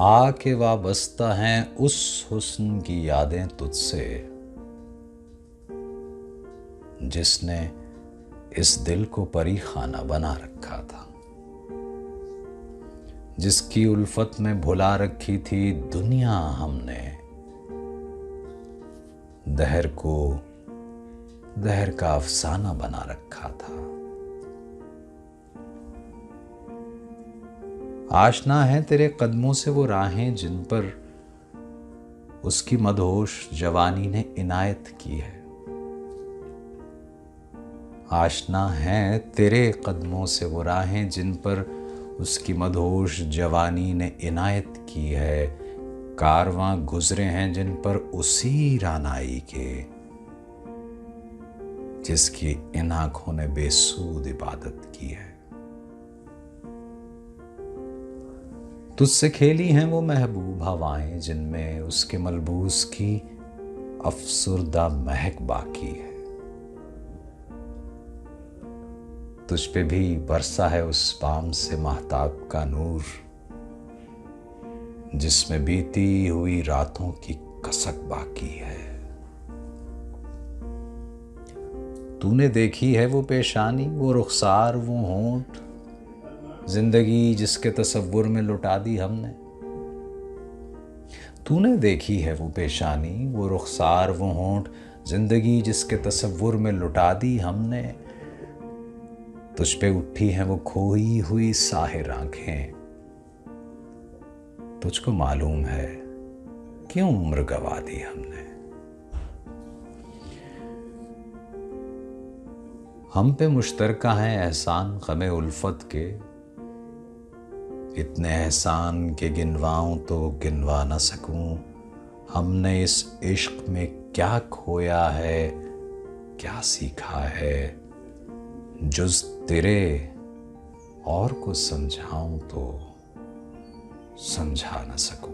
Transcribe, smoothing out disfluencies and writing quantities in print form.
आके वाबस्ता हैं उस हुस्न की यादें तुझसे जिसने इस दिल को परी खाना बना रखा था, जिसकी उल्फत में भुला रखी थी दुनिया हमने। दहर को दहर का अफसाना बना रखा था। आशना है तेरे कदमों से वो राहें जिन पर उसकी मदहोश जवानी ने इनायत की है। आशना है तेरे कदमों से वो राहें जिन पर उसकी मदहोश जवानी ने इनायत की है। कारवां गुजरे हैं जिन पर उसी रानाई के जिसकी इन आंखों ने बेसूद इबादत की है। तुझसे खेली हैं वो महबूब हवाएं जिनमें उसके मलबूस की अफसुर्दा महक बाकी है। तुझ पे भी बरसा है उस पाम से महताब का नूर जिसमें बीती हुई रातों की कसक बाकी है। तूने देखी है वो पेशानी, वो रुखसार, वो होंठ, जिंदगी जिसके तसव्वुर में लुटा दी हमने। तूने देखी है वो पेशानी, वो रुखसार, वो होंठ, जिंदगी जिसके तसव्वुर में लुटा दी हमने। तुझ पे उठी हैं वो खोई हुई साहिर आंखें, तुझको मालूम है क्यों उम्र गवा दी हमने। हम पे मुश्तरका हैं एहसान ग़मे उल्फत के, इतने एहसान के गिनवाऊं तो गिनवा न सकूं। हमने इस इश्क में क्या खोया है, क्या सीखा है, जुज़ तेरे और को समझाऊं तो समझा न सकूं।